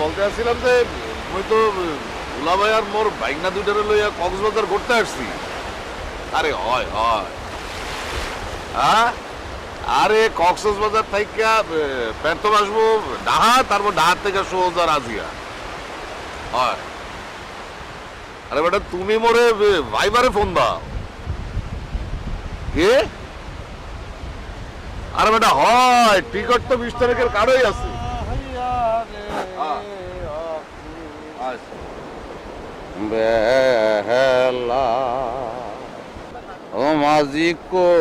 বলতে আসছিলাম যে মুই তো দুলাভাই আর মোর বাইকনা দুইটারে লইয়া কক্সবাজার ঘুরতে আসছি। আরে হয় হয় হ্যাঁ, আরে কক্সবাজার থেকে পেরতম আসবো ডাহা, তারপর ডাহার থেকে সোজা রাজিয়া হয়। আরে বেটা তুমি মোরে ভাইবারে ফোন দাও কে? আরে বেটা হয়, টিকট তো 20 তারিখের কার্ডই আছে। হ্যাঁ, আচ্ছা। বেলা ও মাঝি কোথায়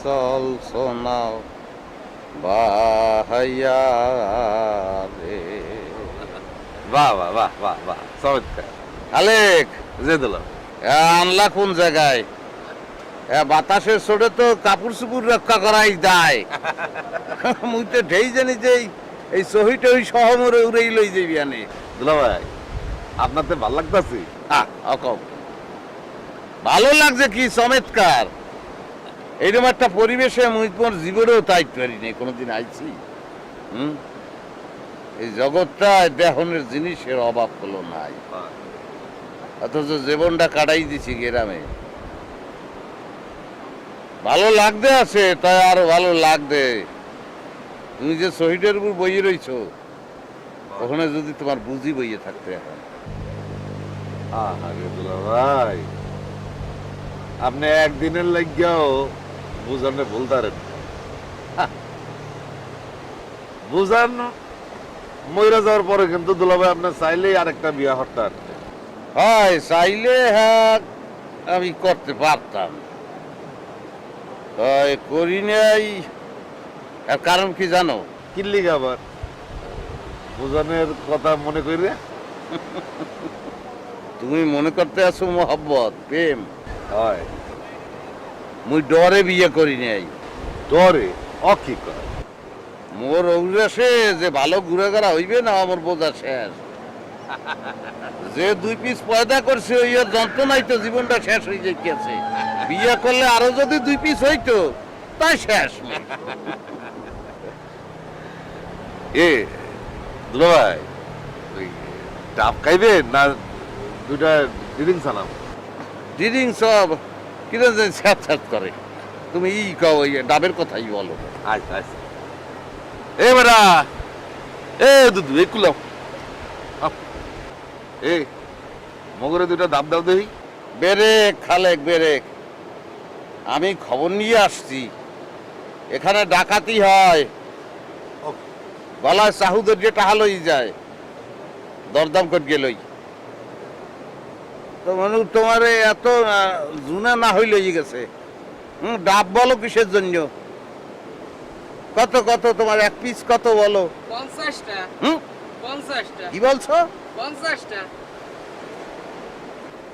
চল শোনাও বাহাইয়া রে। বাহ বাহ বাহ বাহ বাহ, চমৎকার। আলেক যে দিলাম আনলা কোন জায়গায়? বাতাসের ছোটে তো কাপড় চুপুর রক্ষা করাই যায়। মুই তো ঢেই জানি যে এই সহি টহি সহমরে উড়েই লই যাবি আনে। দুলাভাই, আপনার তো ভাল লাগতেছে। অকম ভালো লাগছে কি চমৎকার। এইরকম একটা পরিবেশে মুই তোমার জীবনেও তাইতে পারি নাই, কোনোদিন আইছি। এই জগৎটা দেহনের জিনিসের অভাব হলো নাই, অথচ জীবনটা কাটাই দিছি গ্রামে। ভালো লাগতে আছে, তাই আরো ভালো লাগবে। তুমি যে শহীদের উপর বইয়ে রইছো, ওখানে যদি তোমার বুঝি বইয়ে থাকতে এখন। আরে দুলাভাই, আপনি একদিনের লাগিয়াও বুঝানে বলতারেন। বুঝান মইরা যাওয়ার পরে কিন্তু দুলাভাই আপনি চাইলেই আরেকটা বিয়া হতে পারতেন। হয় চাইলে হ্যাঁ আমি করতে পারতাম, তাই করি নাই। আর কারণ কি জানো? কিল্লি আবার বুঝানের কথা মনে করি। তুমি মনে করতে আছো মোহাব্বত প্রেম, হয় মুই ডরে বিয়ে করি নাই। ডরে অকি কয়। মোর অভিলাষে যে ভালো ঘুরে গড়া হইবে না, আমার বোঝা শেষ। যে 2 পিস পয়দা করছে ওই যন্ত্রণাই তো জীবনটা শেষ হয়ে যাইতেছে। বিয়ে করলে আরো যদি 2 পিস হইতো, তাই শেষ। এ দুলাভাই, ওই ডাব খাইবেন না দুইটা ডিরিং সালাম? ডিডিং সব কিনা স্যাঁত স্যাঁত করে। তুমি ই কও, ওই ডাবের কথাই বলো। আচ্ছা আচ্ছা। এ বেটা, এ দুধু এ কুলাও। এ মগরে দুইটা ডাব দাও দেই। বেরেক খালেক বেরেক, আমি খবর নিয়ে আসছি এখানে ডাকাতি হয়। গলায় সাহুদের যে টাহা লই যায়, দরদাম করে গেলই তো মানুষ তোমার এত জুনা না হইলে গেছে। ডাব বলো কিসের জন্য? কত কত তোমার এক পিস কত বলো? 50টা। হুম 50টা। কি বলছো? 50টা।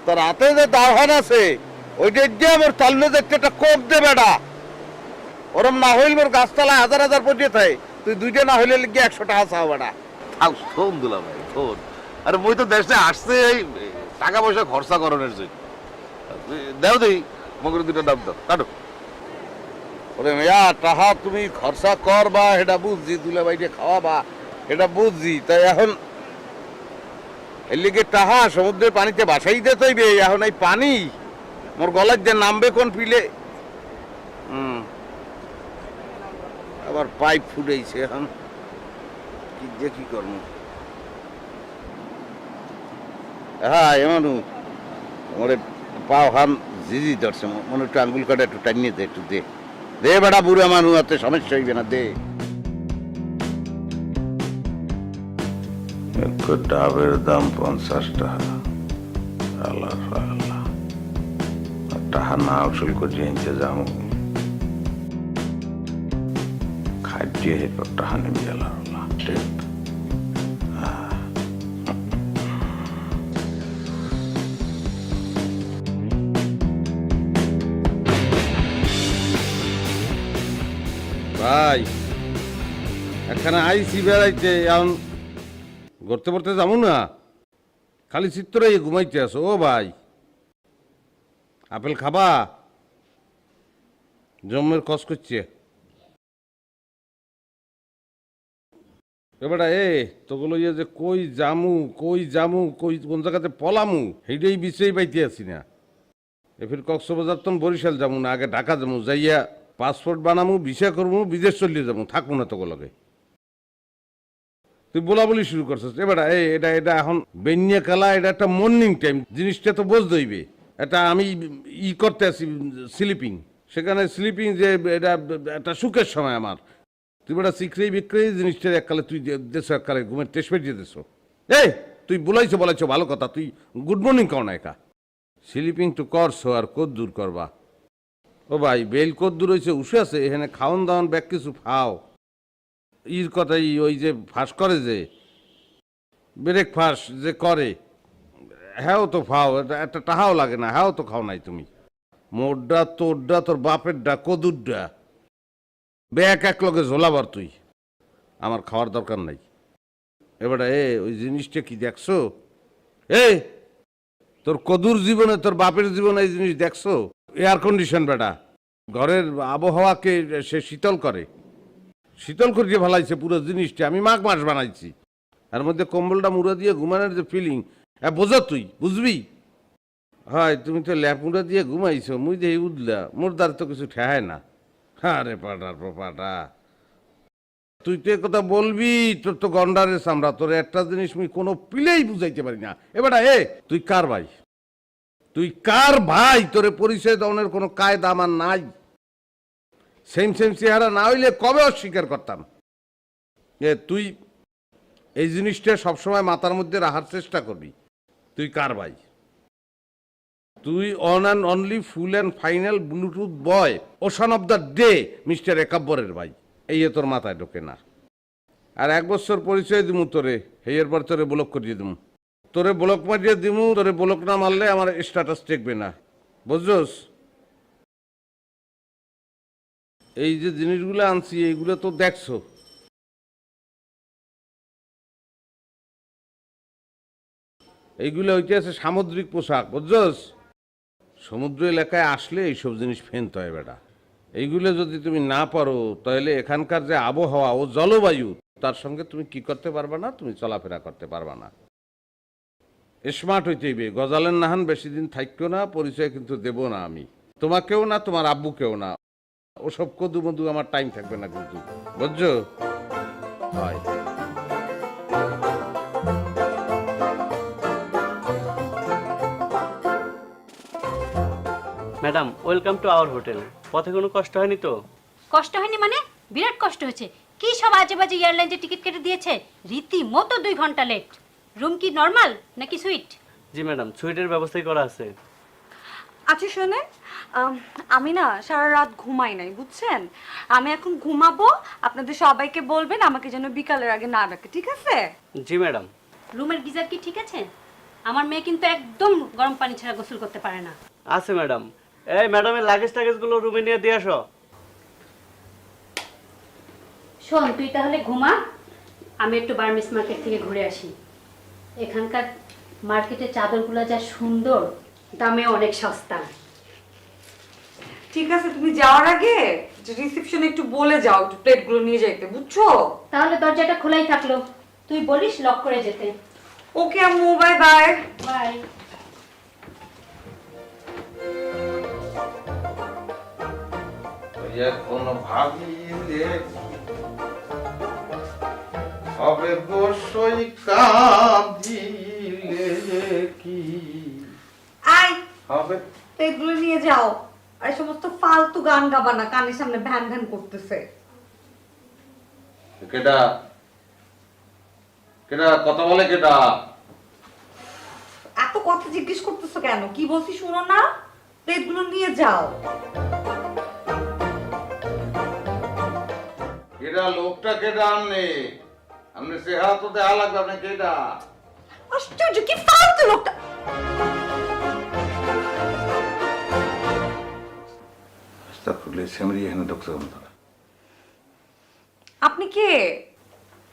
তোর হাতে যে দাওয়ান আছে ওইটা দিয়ে আমার তল্লে দেখতে একটা কোপ দে বেড়া। ওরম না হইল মোর গাছতলায় হাজার হাজার পচিয়ে থাকে, তুই দুইটা না হইলে লিখে 100 টাকা চাও বেড়া। থাক শোন দুলাভাই শোন। আরে মই তো দেশে আসছে এই টাকা পয়সা খরচা করানোর জন্য। দাও দেই মগরে দুইটা ডাব দাও, কাটো। ওরে মেয়া টাহা তুমি খরচা করবা এটা বুঝছি, তুলে বাইরে খাওয়াবা এটা বুঝছি, তাই এখন এর লিগে টাহা সমুদ্রের পানিতে বাসাই দিতে হইবে। এখন এই পানি মোর গলার যে নামবে কোন পিলে। আবার পাইপ ফুটাইছে, এখন কি যে কি করবো। হ্যাঁ এমন মোরে পাও হান জিজি ধরছে, মনে একটু আঙ্গুল কাটা একটু টানিয়ে দে, একটু দে দে বেটা, বুড়া মানুষ হাতে সমস্যা হইবে না, দে। ডাবের দাম 50 টাকা। আল্লাহ আল্লাহ, টাকা না উসুল করে ইন্তজাম খাদ্যে টাকা নেমে গেল। ভাই এখানে আইসি বেড়াইতে, এখন ঘুরতে পড়তে যাবো না, খালি চিত্র ঘুমাইতে আসো। ও ভাই, আপেল খাবা? জম্মের কস করছে। এবার তোগুলো ইয়ে যে কই জামু কই কোন জায়গাতে পলামু সেইটাই বিষয় পাইতে আছি না। এফির কক্সবাজার তখন বরিশাল যাবো না, আগে ঢাকা যাবো, যাইয়া পাসপোর্ট বানামু, ভিসা করবো, বিদেশ চলিয়ে যাবো, থাকবো না তোকে লগে। তুই বলা বলি শুরু করছিস এবার এটা এখন বেনিয়া খেলা, এটা একটা মর্নিং টাইম, জিনিসটা তো বোঝ দইবে। এটা আমি করতে আছি স্লিপিং, সেখানে স্লিপিং যে এটা একটা সুখের সময় আমার। তুই বেটা শিখরেই বিক্রেই জিনিসটা এককালে তুই দেশো, এককালে ঘুমের টেস্ট পেয়ে দেশো। তুই বলাইছো ভালো কথা, তুই গুড মর্নিং কও না একা। স্লিপিং তো করছো আর কত দূর করবা। ও ভাই বেল কত দূর হয়েছে উষে আছে, এখানে খাওয়ান দাওয়ান ব্যাগ কিছু ফাও। ইর কথাই ওই যে ফাঁস করে যে ব্রেক ফাঁস যে করে, হ্যাঁ তো ফাও, একটা টাহাও লাগে না, হ্যাঁ তো খাও নাই তুমি। মোরডা তোরডা তোর বাপেরডা কদুরডা ব্যাগ এক লগে ঝোলাবার তুই, আমার খাওয়ার দরকার নাই। এবারে ওই জিনিসটা কি দেখছো? তোর কদুর জীবনে তোর বাপের জীবনে এই জিনিস দেখছো? এয়ার কন্ডিশন বেটা ঘরের আবহাওয়াকে সে শীতল করিয়ে ফেলাইছে পুরো জিনিসটা। আমি মাঘ মাস বানাইছি, এর মধ্যে কম্বলটা মুড়া দিয়ে ঘুমানোর যে ফিলিং, বোঝো তুই বুঝবি। হয় তুমি তো ল্যাপ মুড়া দিয়ে ঘুমাইছো, মুই যে উঠলা মোর দ্বার তো কিছু ঠেহায় না। আরে পাটা তুই তো কথা বলবি, তোর তো গন্ডারের চামড়া, তোর একটা জিনিস মুই কোনো পিলেই বুঝাইতে পারি না। এবারে তুই কার ভাই? তোরে পরিচয় দেওয়ার কোনো কায়দা আমার নাই। সেম চেহারা না হইলে কবে অস্বীকার করতাম। তুই এই জিনিসটা সবসময় মাথার মধ্যে রাখার চেষ্টা করবি। তুই কার ভাই? তুই one and only full and final bluetooth boy ocean of the day mister একাব্বরের ভাই। এই তোর মাথায় ঢোকে না। আর 1 বছর পরিচয় দিমু তোরে, এর পর তোরে ব্লক করিয়ে দিমু, তোরে ব্লক মারিয়ে দিমু। তোরে ব্লক না মারলে আমার স্ট্যাটাস টেকবে না, বুঝছস? এই যে জিনিসগুলো আনছি এইগুলো তো দেখছো, এইগুলো হইতেছে সামুদ্রিক পোশাক, বুঝছস? সমুদ্র এলাকায় আসলে এইসব জিনিস ফেনতে হয় বেটা। এইগুলো যদি তুমি না পারো তাহলে এখানকার যে আবহাওয়া ও জলবায়ু তার সঙ্গে তুমি কি করতে পারবা না, তুমি চলাফেরা করতে পারবা না। স্মার্ট হইতে হইবে। গজালের নাহান বেশি দিন থাকবেও না, পরিচয় কিন্তু দেব না আমি, তোমাকেও না তোমার আব্বুকেও না। ওসব কদু মধু আমার টাইম থাকবে না কিন্তু, বুঝছো? হয় madam, welcome to our hotel. পথে কোনো কষ্ট হয়নি তো? কষ্ট হয়নি মানে? বিরাট কষ্ট হয়েছে। কি সব আজে বাজে এয়ারলাইন্সের টিকিট কেটে দিয়েছে, রীতিমতো 2 ঘন্টা লেট। রুম কি নর্মাল নাকি সুইট? জি ম্যাডাম, সুইটের ব্যবস্থাই করা আছে। আচ্ছা শোনেন, আমি না সারা রাত ঘুমাই নাই, বুঝছেন? আমি এখন ঘুমাবো, আপনাদের সবাইকে বলবেন আমাকে যেন বিকালের আগে না ডাকে, ঠিক আছে? জি ম্যাডাম। রুমের গিজার কি ঠিক আছে? আমার মেয়ে কিন্তু একদম গরম পানি ছাড়া গোসল করতে পারে না। আছে ম্যাডাম। এই ম্যাডামের লাগেজগুলো রুমে নিয়ে দিয়ে আসো। শোন, তুই তাহলে ঘুমা, আমি একটু বার্মিস মার্কেট থেকে ঘুরে আসি। এখানকার মার্কেটের চাদরগুলো যা সুন্দর, দামে অনেক সস্তা। ঠিক আছে, তুমি যাওয়ার আগে রিসেপশনে একটু বলে যাও একটু প্লেটগুলো নিয়ে যাইতে, বুঝছো? তাহলে দরজাটা খোলাই থাকলো, তুই বলিস লক করে যেতে। ওকে আম্মু, বাই বাই। বাই। এখন ভাবিলে হবে বসই কাঁদিলে কি আই হবে। প্লেটগুলো নিয়ে যাও, আর সমস্ত ফালতু গান গাবা না, কানের সামনে ভ্যান ভ্যান করতেছে। কেডা কেডা কথা বলে? কেডা এত কথা জিজ্ঞেস করতেছো কেন? কি বলছি শুনো না? প্লেটগুলো নিয়ে যাও। কেডা লোকটা? কেডা আমনে? আমনে চেহারা তো দেখা লাগবে। আপনি কেডা? আশ্চর্য, কি ফালতু লোকটা! আপনি কে?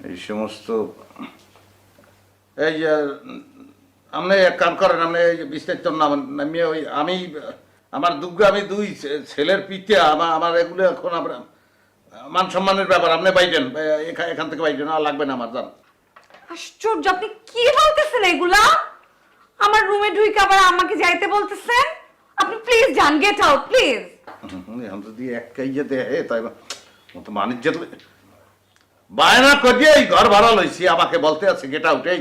এই সমস্ত এই যে আপনি এক কাম করেন, আপনি এই যে বিস্তারিত নাম নামিয়ে ওই আমি আমার দুগ্গা, আমি 2 ছেলের পিঠে আমার এগুলো এখন আমরা মান সম্মানের ব্যাপার, আপনি বাইরেন, এখান থেকে বাইরেন, আর লাগবে না আমার, যান। আশ্চর্য, আপনি কি বলতেছেন এগুলা? আমার রুমে ঢুকে আবার আমাকে যাইতে বলতেছেন? আপনি প্লিজ যান, গেট আউট প্লিজ। এখন যদি এক কাইয়ে দেয় তাই মতো বাণিজ্য বায়না করিয়ে এই ঘর ভাড়া লইছি, আমাকে বলতে আছে গেট আউট। এই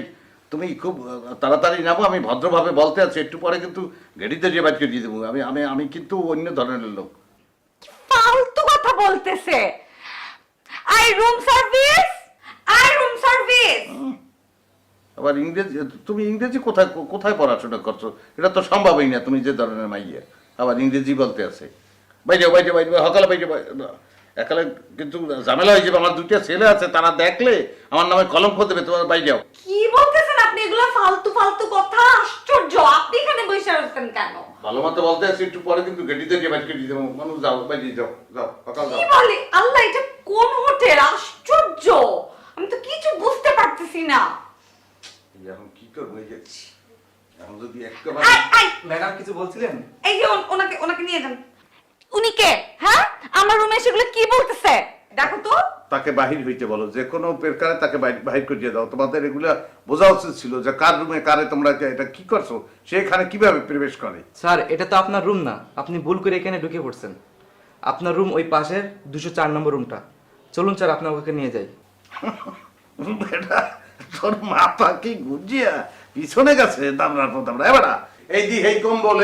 তুমি খুব তাড়াতাড়ি নামো, আমি ভদ্রভাবে বলতে আছি, একটু পরে কিন্তু গেড়িতে যে বাজকে দিয়ে দেবো। আমি আমি আমি কিন্তু অন্য ধরনের লোক। ফালতু কথা বলতেছে। I room service, I room service. আবার ইংরেজি, তুমি ইংরেজি কোথায় কোথায় পড়াশোনা করছো? এটা তো সম্ভবই না, তুমি যে ধরনের মাইয়া আবার ইংরেজি বলতে আছে। বাইরে বাইরে বাইরে সকালে বাইরে একালে কিন্তু ঝামেলা হয়ে যাবে। আমার দুইটা ছেলে আছে, তারা দেখলে আমার নামে কলঙ্ক দেবে। তোমার বাইরে যাও। কি বলতেছেন আপনি এগুলা ফালতু ফালতু কথা? আশ্চর্য, আপনি এখানে বসে আছেন কেন? ভালো মতো বলতে আছি, একটু পরে কিন্তু গেটিতে যে বাইরে দিয়ে দেবো। মানুষ যাও, বাইরে যাও, যাও সকাল যাও। কি বলে? আল্লাহ, এটা কোন হোটেল? আশ্চর্য, আমি তো কিছু বুঝতে পারতেছি না। এখন কি করবো? এই যে এখন যদি একেবারে ম্যাডাম কিছু বলছিলেন? এই যে ওনাকে ওনাকে নিয়ে যান। উনি কে? হ্যাঁ, আমার রুমে সেগুলো কি বলতেছে? দেখো তো। তাকে বাহির হইতে বলো, যে কোনো প্রকারে তাকে বাহির করিয়ে দাও। তোমাদের এগুলা বোঝা উচিত ছিল যে কার রুমে কারে তোমরা এটা কি করছো, সেখানে কিভাবে প্রবেশ করে। স্যার, এটা তো আপনার রুম না, আপনি ভুল করে এখানে ঢুকে পড়ছেন। আপনার রুম ওই পাশের 204 নম্বর রুমটা। চলুন স্যার, আপনার ওকে নিয়ে যাই। বেটা, তোর মাথা কি গুজিয়া পিছনে গেছে? দামড়া দামড়া এবারা এই দি এই কম্বল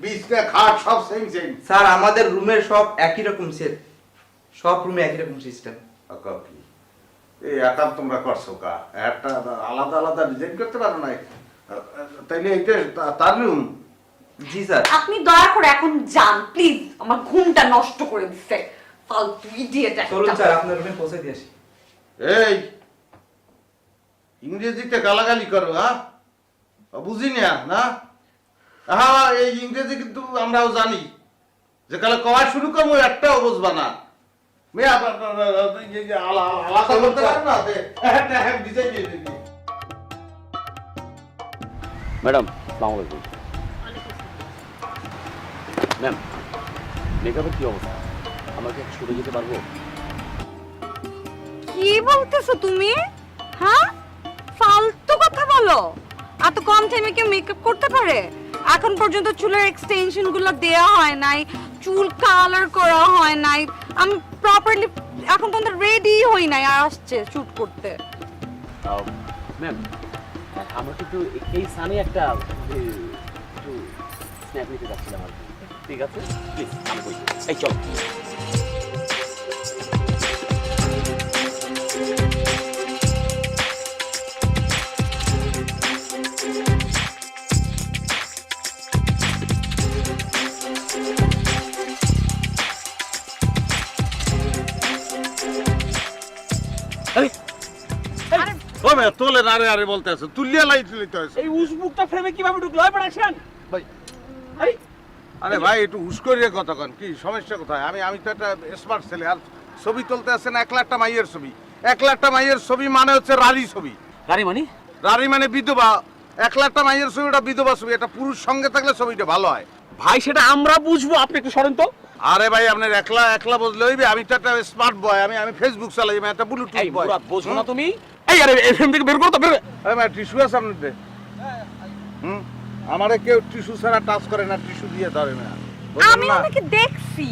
বিছনা খাট সব সেম সেম। স্যার, আমাদের রুমের সব একই রকম সেট, সব রুমে একই রকম সিস্টেম। কি এই একা তোমরা করছো কা? একটা আলাদা আলাদা ডিজাইন করতে পারো না? তাইলে এইটা তার রুম? জি স্যার। আপনি দয়া করে এখন যান প্লিজ, আমার ঘুমটা নষ্ট করে দিচ্ছে ফালতু ইডিয়েট একটা। চলুন স্যার, আপনার রুমে পৌঁছে দিয়ে আসি। এই ইংরেজিতে গালাগালি করো? হ্যাঁ, বুঝি না না? হ্যাঁ, এই ইংরেজি কিন্তু আমরাও জানি, যে কালে কওয়া শুরু করবো একটাও বুঝবা না। মেয়ে আলাদা করতে পারো না? ডিজাইন দিয়ে দিবি। ম্যাডাম আসসালামু আলাইকুম। ম্যাম, মেকআপের কি অবস্থা? আমাকে একটু শুনে যেতে পারবো? কি বলতেছো তুমি? হ্যাঁ, ফালতু কথা বলো। এত কম টাইমে কেউ মেকআপ করতে পারে? এখন পর্যন্ত চুলের এক্সটেনশন গুলো দেয়া হয় নাই, চুল কালার করা হয় নাই, আমি প্রপারলি এখন পর্যন্ত রেডি হই নাই, আর আসছে শুট করতে। ম্যাম, আমরা কিন্তু এই সানে একটা একটু স্ন্যাপ নিতে যাচ্ছিলাম আর কি। ঠিক আছে, প্লিজ আমি বলছি। এই চল। তোলে আরে আরে বলতে আছে, তুলিয়া লাইট লইতে আছে। এই উসবুকটা ফ্রেমে কিভাবে ঢুকলো? হয় প্রোডাকশন ভাই, আরে ভাই একটু হুশ করিয়ে কথা কন। কি সমস্যা কোথায়? আমি তো একটা স্মার্ট ছেলে, আর ছবি তুলতে আসেন 1 লাখটা মাইয়ের ছবি। 1 লাখটা মাইয়ের ছবি মানে হচ্ছে রারি ছবি। গাড়ি মানে? রারি মানে বিধবা। 1 লাখটা মাইয়ের ছবিটা বিধবা ছবি। একটা পুরুষ সঙ্গে থাকলে ছবিটা ভালো হয়। ভাই, সেটা আমরা বুঝবো, আপনি একটু সরেন তো। আরে ভাই, আপনার একলা বুঝলে হইবে? আমি তো একটা স্মার্ট বয়, আমি ফেসবুক চালাই, আমি একটা ব্লুটুথ এই বয়। মুরাদ, বোঝো না তুমি? এই আরে এফএম থেকে বের করো তো, বের। আরে ভাই, টিস্যু আছে আপনাদের? আমারে কেউ টিস্যু ছাড়া টাচ করে না, টিস্যু দিয়ে ধরে না। আমি ওনাকে দেখছি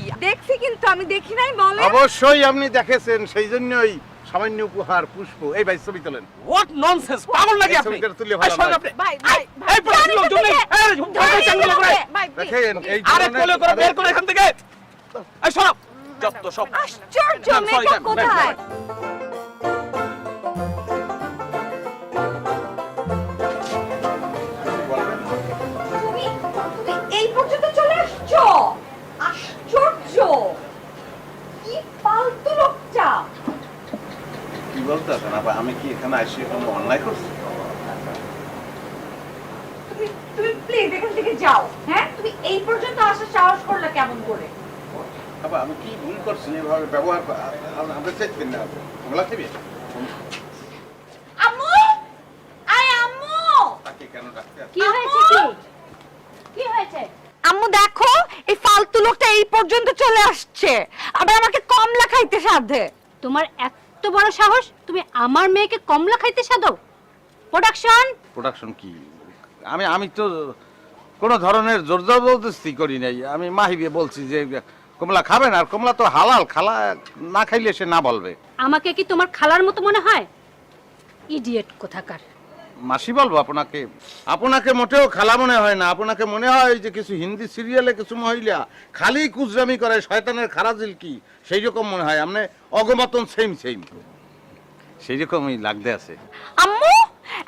কিন্তু আমি দেখি নাই বলে। অবশ্যই আপনি দেখেছেন, সেই জন্যই সামান্য উপহার পুষ্প। এই ভাই ছবি তোলেন। হোয়াট ননসেন্স, পাগল নাকি আপনি? ছবিটা তুললে ভালো সরেন হয়। আপনি। ভাই এই প্রোডাকশন লোকজন নেই। এই ঢাকায় চাঙ্গুলো করে। দেখেন এই আরে কোলে করে বের করে এখান থেকে। এই সরব। যত সব আশ্চর্য, ম্যাম, sorry, মেকআপ ম্যাম, কোথায়? তুমি এই পর্যন্ত চলে আসছো? আশ্চর্য, কি ফালতু লোকটা। কি বলতে আছেন? আমি কি এখানে আসি কোনো অন্যায় করছি? তুমি প্লিজ এখান থেকে যাও। হ্যাঁ, তুমি এই পর্যন্ত আসার সাহস করলে কেমন করে? আবার আমি কি ভুল করছি এভাবে ব্যবহার? আমরা চাইছেন না ওগুলা খেবি? আম্মু, আয় আম্মু। তাকে কেন ডাকতে? কি হয়েছে? কি হয়েছে? আম্মু দেখো, এই ফালতু লোকটা এই পর্যন্ত চলে আসছে, আবার আমাকে কমলা খাইতে সাধে। তোমার এত বড় সাহস, তুমি আমার মেয়েকে কমলা খাইতে সাধো? প্রোডাকশন কি? আমি তো কোনো ধরনের জোর জবরদস্তি করি নাই। আমি মাহিবে বলছি যে কমলা খাবেন, আর কমলা তো হালাল, খালা না খাইলে সে না বলবে। আমাকে কি তোমার খালার মতো মনে হয়? ইডিয়েট কোথাকার। মাসি বলবো আপনাকে? আপনাকে মোটেও খালা মনে হয় না। আপনাকে মনে হয় যে কিছু হিন্দি সিরিয়ালে কিছু মহিলা খালি কুজরামি করে, শয়তানের খারাজিল কি সেই রকম মনে হয়। আপনি অগমতন সেম সেই রকমই লাগতে আছে। আম্মু,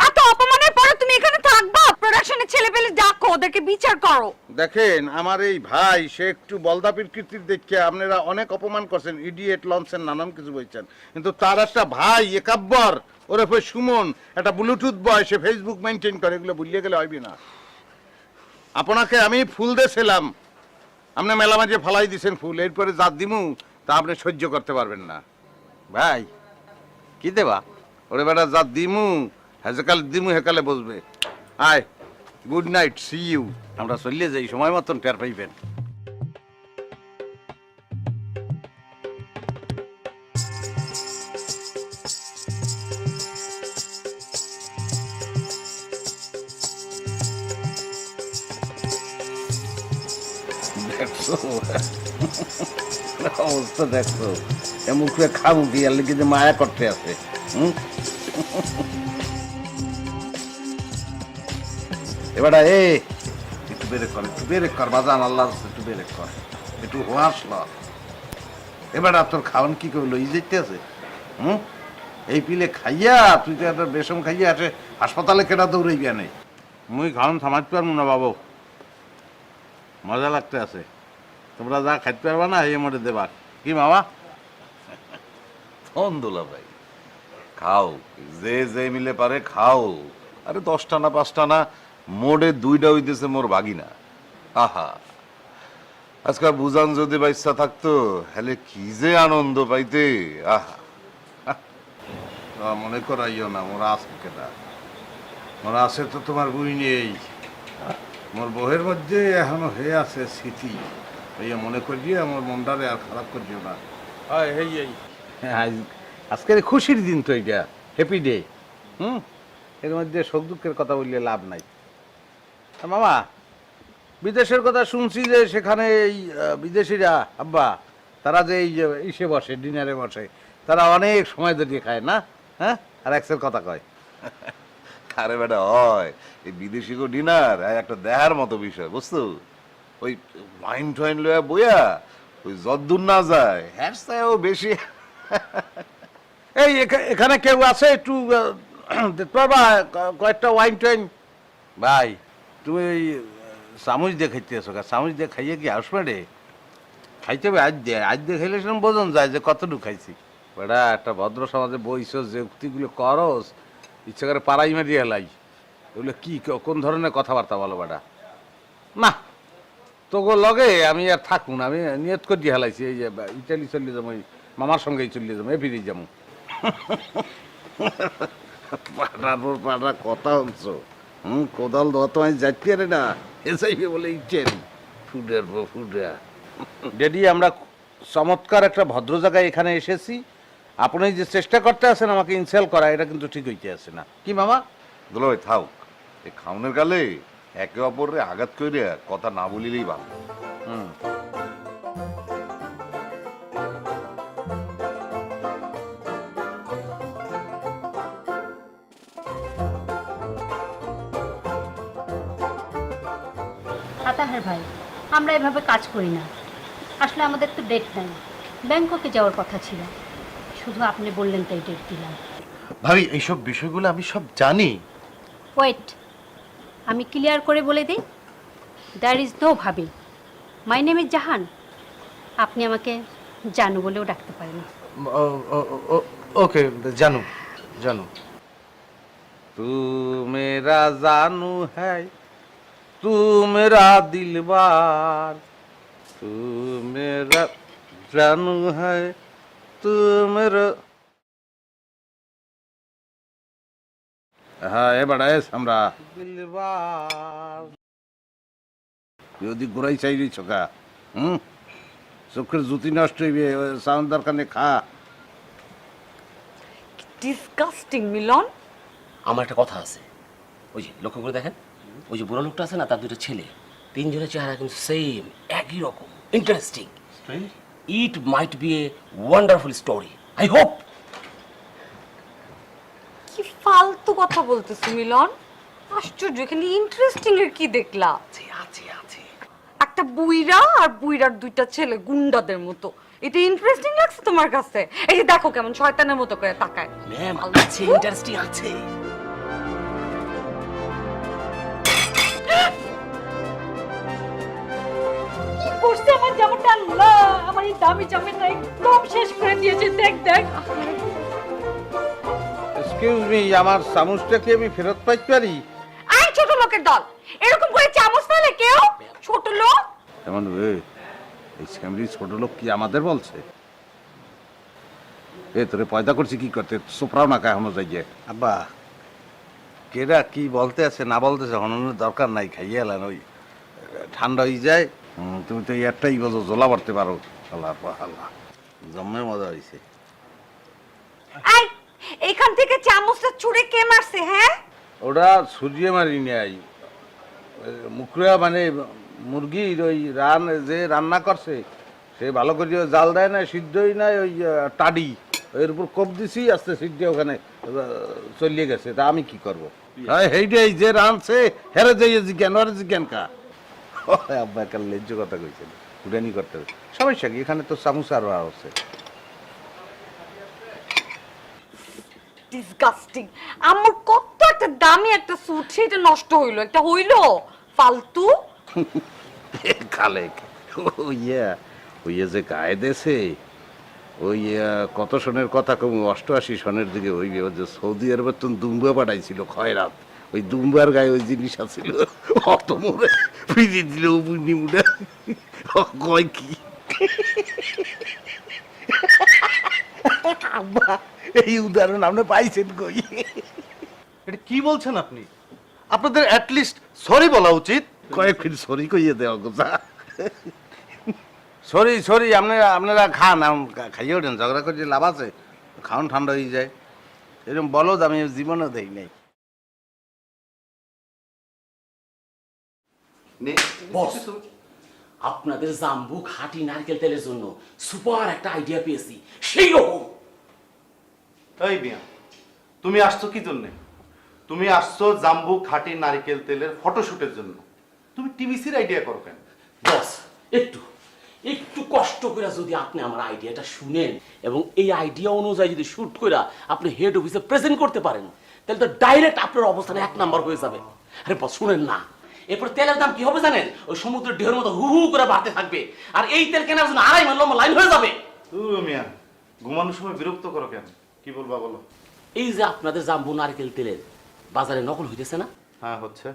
এত অপমানের পরে তুমি এখানে থাকবা? প্রোডাকশনের ছেলে পেলে ডাকো, ওদেরকে বিচার করো। দেখেন, আমার এই ভাই সে একটু বলদাপির কীর্তির দেখে আপনারা অনেক অপমান করছেন, ইডিয়েট লঞ্চেন নানান কিছু বলছেন, কিন্তু তার একটা ভাই একাব্বর ওরফে সুমন, একটা ব্লুটুথ বয়, সে ফেসবুক মেনটেন করে, এগুলো ভুলিয়ে গেলে হইবে না। আপনাকে আমি ফুল দিয়েছিলাম, আপনি মেলা মাঝে ফালাই দিয়েছেন ফুল, এরপরে যা দিমু তা আপনি সহ্য করতে পারবেন না। ভাই কি দেবা ওরে বেটা, যা দিমু হেকাল দিমু হেকালে বসবে। আয়, গুড নাইট, সি ইউ। আমরা চলিয়ে যাই, সময় মতন টের পাইবেন। দেখছো অবস্থা, দেখছো মুখে খাবো কি, আর লিখে যে মায়া করতে আছে। এবার একটু বেরে কর বাজান, আল্লাহ একটু বেরে কর, একটু হাসল। এবার তোর খাওয়ান কি করলো, ই যেতে আছে? এই পিলে খাইয়া তুই তো একটা বেসম খাইয়া আসে হাসপাতালে কেটা দৌড়াইবিয়া নেই। মুই খাওয়ান থামাইতে পারবো না বাবু, মজা লাগতে আছে। তোমরা যা খাইতে পারবা না এই মধ্যে দেবার কি মামা? ধন্দুলা ভাই, খাও, যে যে মিলে পারে খাও। আরে 10টা না 5টা না, মোড়ে 2টা হইতেছে মোর ভাগিনা। আহা, আজকাল বুঝান যদি বাইসা থাকতো হলে কি যে আনন্দ পাইতে। আহা, মনে করাইও না, মোরা আছে কেটা, মোরা আছে তো তোমার বই নেই। মোর বউয়ের মধ্যে এখনো হয়ে আছে স্মৃতি, এই মনে করিয়ে আমার মনটারে আর খারাপ করিও না। আজকের খুশির দিন তো, এটা হ্যাপি ডে। এর মধ্যে সুখ দুঃখের কথা বললে লাভ নাই। মামা, বিদেশের কথা শুনছি যে সেখানে এই বিদেশিরা আব্বা তারা যে এই ইসে বসে, ডিনারে বসে, তারা অনেক সময় ধরে খায় না? হ্যাঁ, আর এক্সের কথা কয়। আরে বেটা হয়, এই বিদেশি গো ডিনার একটা দেহার মতো বিষয়, বুঝছো? ওই ওয়াইন টোয়াইন লয়া বইয়া ওই যদ্দূর না যায় হ্যাঁ ও বেশি। এই এখানে কেউ আছে একটু দেখতে পারবা কয়েকটা ওয়াইন টোয়াইন? ভাই তুমি ওই চামচ দিয়ে খাইতে আসো, চামচ দিয়ে খাইয়ে কি আসবে রে? খাইতে হবে আজ দিয়ে খাইলে সেরকম বোঝন যায় যে কতটুকু খাইছি। বেটা একটা ভদ্র সমাজে বইছ, যে উক্তিগুলো করস ইচ্ছা করে পাড়াই মারিয়ে এলাই, এগুলো কি কোন ধরনের কথাবার্তা বলো বেটা? না তোকে লগে আমি আর থাকুন, আমি নিয়ত করে দিয়ে হেলাইছি এই যে ইটালি চলে যাবো, মামার সঙ্গেই চলে যাবো, ফিরে যাবো। পাড়ার পাড়া কথা হচ্ছ, কোদাল দেওয়া তো আমি যাচ্ছি আরে না, এ চাইবে বলে ইটেন ফুডের ফুডা। ডেডি, আমরা চমৎকার একটা ভদ্র জায়গায় এখানে এসেছি, আপনি যে চেষ্টা করতে আছেন আমাকে ইনসাল্ট করা, এটা কিন্তু ঠিক হইতে আছে না। কি মামা? দুলা ভাই থাও, এই খাওনের গালে একে অপরে আঘাত করে কথা না বলিলেই ভালো। আতাহার ভাই, আমরা এভাবে কাজ করি না। আসলে আমাদের তো ডেট নাই, ব্যাংককে যাওয়ার কথা ছিল, শুধু আপনি বললেন তাই ডেট দিলাম। ভাবি, এইসব বিষয়গুলো আমি সব জানি। ওয়েট, আমি ক্লিয়ার করে বলে দিই, দ্যার ইজ নো ভাবি, মাই নেম ইজ জাহান। আপনি আমাকে জানু বলেও ডাকতে পারেন। ওকে, জানু জানু। তু মেরা জানু হ্যায়, তু মেরা দিলবার, তু মেরা জানু হ্যায়, তু মেরা। হ্যাঁ এবার আমরা দিলবার যদি ঘুরাই চাইলি চোখা। চোখের জুতি নষ্ট হইবে, সাউন্ড দরকার নেই, খা। ডিসগাস্টিং মিলন। আমার একটা কথা আছে, ওই যে লক্ষ্য করে দেখেন, ওই যে বুড়ো লোকটা আছে না, তার দুটো ছেলে, তিনজনের চেহারা কিন্তু সেম, একই রকম। Interesting. It might B a wonderful story, I hope. কি ফালতু কথা বলতেছ মিলন? আশ্চর্য, এখানে ইন্টারেস্টিং এর কি দেখলা? আছে আছে আছে। একটা বুইরা আর বুইরার দুইটা ছেলে গুন্ডাদের মতো, এটা ইন্টারেস্টিং লাগছে তোমার কাছে? এই যে দেখো কেমন শয়তানের মতো করে তাকায়। ম্যাম আছে, ইন্টারেস্টিং আছে। কি করছে আমার জামাটা? আল্লাহ, আমার এই দামি জামাটা একদম শেষ করে দিয়েছে। দেখ দেখ। এক্সকিউজ মি, আমার চামচটা কি আমি ফেরত পাইতে পারি? আই ছোট লোকের দল, এরকম করে চামচ ফেলে কেউ? ছোট লোক? এমন এই স্যামরি ছোট লোক কি আমাদের বলছে? এ তোরে পয়দা করছি কি করতে, সোফরাও না খায় এখনো যাইয়ে। আব্বা কেডা কি বলতে আছে না বলতেছে হননের দরকার নাই, খাইয়ে এলেন, ওই ঠান্ডা হয়ে যায়। তুমি তো একটাই বোঝো, জোলা পড়তে পারো। আল্লাহ আল্লাহ, জম্মে মজা হয়েছে। আই এখান থেকে চামচটা ছুঁড়ে কে মারছে? হ্যাঁ, ওটা সূর্যে মারি নাই, মুখরা মানে মুরগির ওই যে রান্না করছে সে ভালো করে জাল দেয় না, সিদ্ধই নাই, ওই টাডি এর উপর কোপ দিছি, আস্তে সিদ্ধে ওখানে চলিয়ে গেছে। তা আমি কি করবো? সেইটাই যে রানছে হেরে যাই জিজ্ঞান, ওরে জিজ্ঞান কা। আব্বা একটা লেজ্জ কথা কইছেন, উড়ানি করতে হবে, সমস্যা কি? এখানে তো চামচ আরো আছে। ডিসগাস্টিং। আমার কত একটা দামি একটা স্যুট, সেটা নষ্ট হইলো, একটা হইলো ফালতু। খালেক ওই যে গায়ে দেশে ওই কত সনের কথা কম, 88 সনের দিকে, ওই যে সৌদি আরবের তো দুম্বা পাঠাইছিল খয়রাত, ওই দুম্বার গায়ে ওই জিনিস আছিল, অত মোড়ে ফিরিয়ে দিল নিমুটা। কয় কি আব্বা, এই উদাহরণ আপনি পাইছেন কই? এটা কি বলছেন আপনি? আপনাদের অ্যাটলিস্ট সরি বলা উচিত। কয়েকদিন সরি কইয়ে দেওয়া কথা। সরি সরি, আপনারা খান, খাইয়ে ওঠেন, ঝগড়া করে লাভ আছে? খাওন ঠান্ডা হয়ে যায়, এরকম বলো, আমি জীবনও দেই নাই। বস, আপনাদের জাম্বু খাঁটি নারকেল তেলের জন্য সুপার একটা আইডিয়া পেয়েছি, সেই রকম। এই মিয়া, তুমি আসছো কি জন্য? তুমি আসছো জাম্বু খাঁটি নারকেল তেলের ফটোশুটের জন্য। তুমি টিভিসির আইডিয়া করো কেন? বস, একটু একটু কষ্ট করে যদি আপনি আমার আইডিয়াটা শুনেন এবং এই আইডিয়া অনুযায়ী যদি শুট করে আপনি হেড অফিসে প্রেজেন্ট করতে পারেন, তাহলে তো ডাইরেক্ট আপনার অবস্থানে 1 নাম্বার হয়ে যাবে। আরে বস শুনেন না, এরপর তেলের দাম কি হবে জানেন? ওই সমুদ্রের ঢেউর মতো হু হু করে বাড়তে থাকবে, আর এই তেল কেনার জন্য 2.5 মাইল লম্বা লাইন হয়ে যাবে। মিয়া, ঘুমানোর সময় বিরক্ত করো কেন? কি বলবা বলো। এই যে আপনাদের জাম্বু নারকেল তেলের বাজারে নকল হইতেছে না? হ্যাঁ হচ্ছে।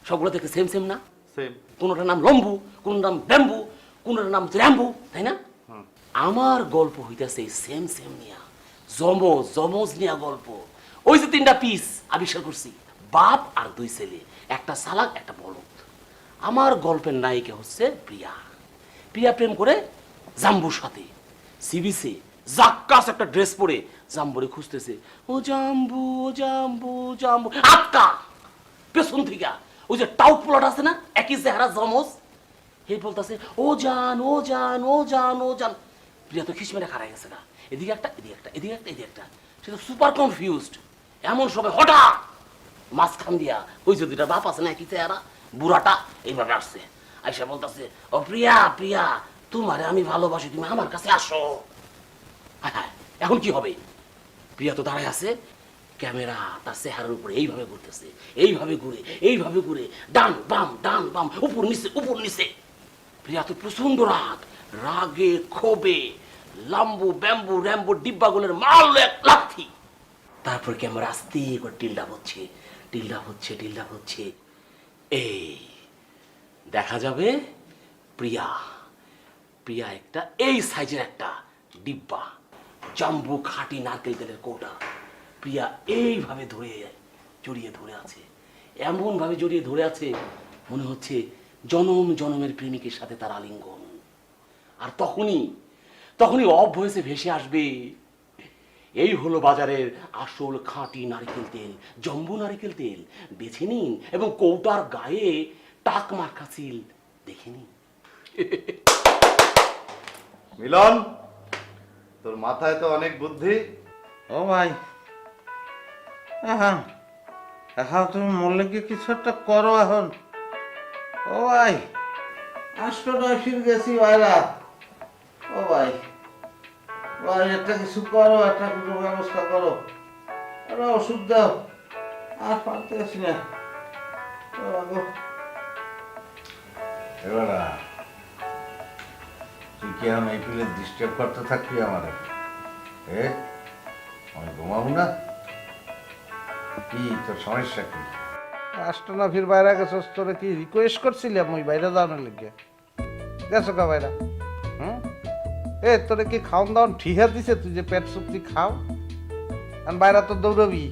সবগুলো দেখতে সেম সেম না? সেম। কোনটার নাম লম্বু, কোনটার নাম ব্যাম্বু, কোনটার নাম র্যাম্বু, তাই না? আমার গল্প হইতেছে সেম সেম নিয়া, জমজ জমজ নিয়া গল্প। ওই যে 3টা পিস আবিষ্কার করছি, বাপ আর 2 ছেলে, একটা চালাক একটা বলদ। আমার গল্পের নায়িকা হচ্ছে প্রিয়া। প্রিয়া প্রেম করে জাম্বুর সাথে, সিবিসে জাক্কাস একটা ড্রেস পরে জাম্বুরে খুঁজতেছে। ও জাম্বু ও জাম্বু জাম্বু, আটকা পেছন থেকে ওই যে টাউট প্লট আছে না, একই চেহারা জমজ, হে বলতেছে ও জান ও জান ও জান ও জান। প্রিয়া তো খিস মেরে খারাই গেছে না, এদিকে একটা এদিকে একটা এদিকে একটা এদিকে একটা, সে তো সুপার কনফিউজড। এমন সময় হঠাৎ মাঝখান দিয়া ওই যে 2টা বাপ আছে না একই চেহারা, বুড়াটা এইভাবে আসছে, আইসা বলতেছে ও প্রিয়া প্রিয়া তোমারে আমি ভালোবাসি, তুমি আমার কাছে আসো। হ্যাঁ, এখন কি হবে? প্রিয়া তো দাঁড়ায় আছে, ক্যামেরা তার চেহারার উপরে এইভাবে ঘুরতেছে, এইভাবে ঘুরে এইভাবে ঘুরে, ডান বাম উপর নিচে উপর নিচে। প্রিয়া তো প্রচন্ড রাগে ক্ষোভে লাম্বু ব্যাম্বু র্যাম্বু ডিব্বাগুলোর মারল এক লাথি। তারপর ক্যামেরা আস্তে করে টিল্ডা হচ্ছে টিল্ডা হচ্ছে টিল্ডা হচ্ছে, এই দেখা যাবে প্রিয়া প্রিয়া একটা এই সাইজের একটা ডিব্বা, জাম্বু খাঁটি নারকেল তেলের কোটা। প্রিয়া এইভাবে জড়িয়ে ধরে আছে, এমন ভাবে জড়িয়ে ধরে আছে মনে হচ্ছে জনম জনমের প্রেমিকের সাথে তার আলিঙ্গন। আর তখনই অফ ভয়েসে ভেসে আসবে, এই হলো বাজারের আসল খাঁটি নারকেল তেল, জম্বু নারকেল তেল, বেছে নিন এবং কৌটার গায়ে টাক মার্কা সিল দেখে নিন। মিলন, তোর মাথায় তো অনেক বুদ্ধি। ও ভাই, এখন তুমি মরলে কি কিছু একটা করো এখন। ও ভাই, ফির গেছি ভাইরা। ও ভাই ভাই, একটা কিছু করো, একটা কিছু ব্যবস্থা করো, একটা ওষুধ দাও, আর পারতেছি না। ও বাবু, এবার তুই কি এখন এই ফিলে ডিস্টার্ব করতে থাকবি আমার? আমি ঘুমাবো না? কি তোর সমস্যা কি? আসতো না ফির বাইরে গেছিস, তোরে কি রিকোয়েস্ট করছিলাম ওই বাইরে যাওয়ার লেগে? গেছো কা বাইরা? হুম, তোরে কি খাওন দাওয়ান ঠিক দিছে? তুই যে পেট চুক্তি খাও আর বাইরে তো দৌড়বি।